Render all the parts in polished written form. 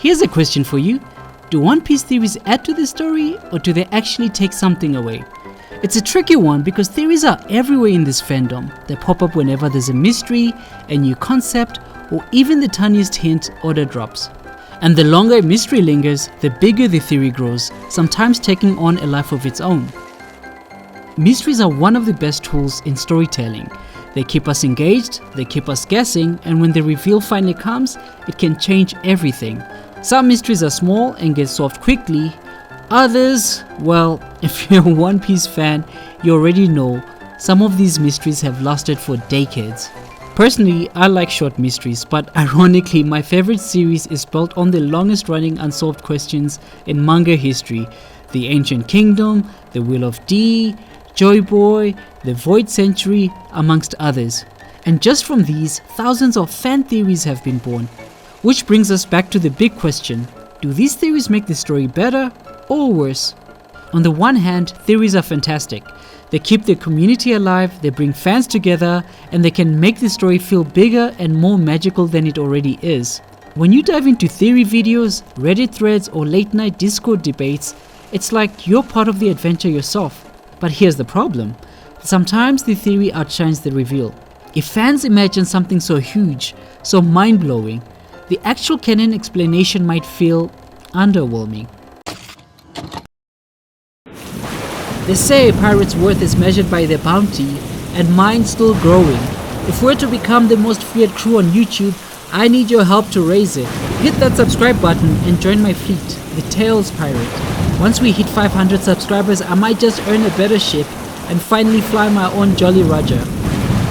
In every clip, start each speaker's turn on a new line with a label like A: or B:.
A: Here's a question for you. Do One Piece theories add to the story, or do they actually take something away? It's a tricky one because theories are everywhere in this fandom. They pop up whenever there's a mystery, a new concept, or even the tiniest hint Oda drops. And the longer a mystery lingers, the bigger the theory grows, sometimes taking on a life of its own. Mysteries are one of the best tools in storytelling. They keep us engaged, they keep us guessing, and when the reveal finally comes, it can change everything. Some mysteries are small and get solved quickly. Others, well, if you're a One Piece fan, you already know some of these mysteries have lasted for decades. Personally, I like short mysteries, but ironically, my favorite series is built on the longest running unsolved questions in manga history: The Ancient Kingdom, The Will of D, Joy Boy, The Void Century, amongst others. And just from these, thousands of fan theories have been born. Which brings us back to the big question: do these theories make the story better or worse? On the one hand, theories are fantastic. They keep the community alive, they bring fans together, and they can make the story feel bigger and more magical than it already is. When you dive into theory videos, Reddit threads, or late night Discord debates, it's like you're part of the adventure yourself. But here's the problem. Sometimes the theory outshines the reveal. If fans imagine something so huge, so mind-blowing, the actual canon explanation might feel underwhelming. They say a pirate's worth is measured by their bounty, and mine's still growing. If we're to become the most feared crew on YouTube, I need your help to raise it. Hit that subscribe button and join my fleet, the Tails Pirate. Once we hit 500 subscribers, I might just earn a better ship and finally fly my own Jolly Roger.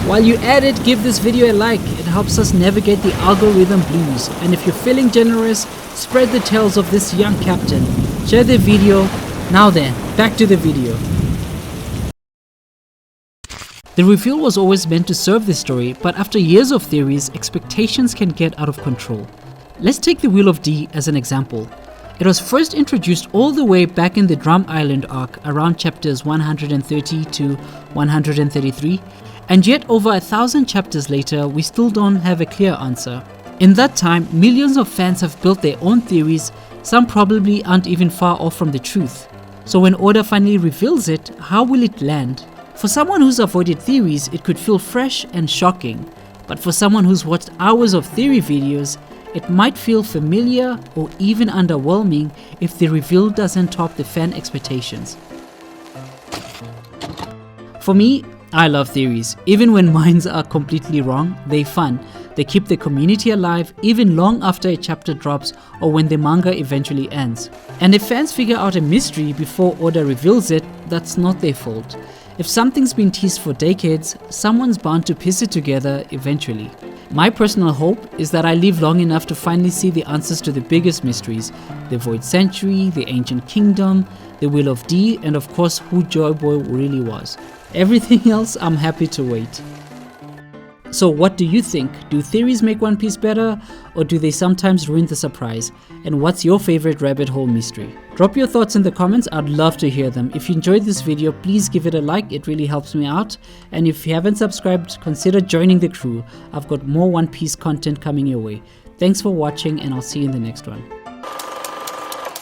A: While you're at it, give this video a like. It helps us navigate the algorithm blues. And if you're feeling generous, spread the tales of this young captain. Share the video. Now then, back to the video. The reveal was always meant to serve the story, but after years of theories, expectations can get out of control. Let's take the Will of D as an example. It was first introduced all the way back in the Drum Island arc around chapters 130 to 133, and yet over 1,000 chapters later, we still don't have a clear answer. In that time, millions of fans have built their own theories. Some probably aren't even far off from the truth. So when Oda finally reveals it, how will it land? For someone who's avoided theories, it could feel fresh and shocking. But for someone who's watched hours of theory videos, it might feel familiar or even underwhelming if the reveal doesn't top the fan expectations. For me, I love theories. Even when mine are completely wrong, they're fun. They keep the community alive even long after a chapter drops or when the manga eventually ends. And if fans figure out a mystery before Oda reveals it, that's not their fault. If something's been teased for decades, someone's bound to piece it together eventually. My personal hope is that I live long enough to finally see the answers to the biggest mysteries: the Void Century, the Ancient Kingdom, the Will of D, and of course who Joy Boy really was. Everything else, I'm happy to wait. So what do you think? Do theories make One Piece better, or do they sometimes ruin the surprise? And what's your favorite rabbit hole mystery? Drop your thoughts in the comments, I'd love to hear them. If you enjoyed this video, please give it a like, it really helps me out. And if you haven't subscribed, consider joining the crew. I've got more One Piece content coming your way. Thanks for watching, and I'll see you in the next one.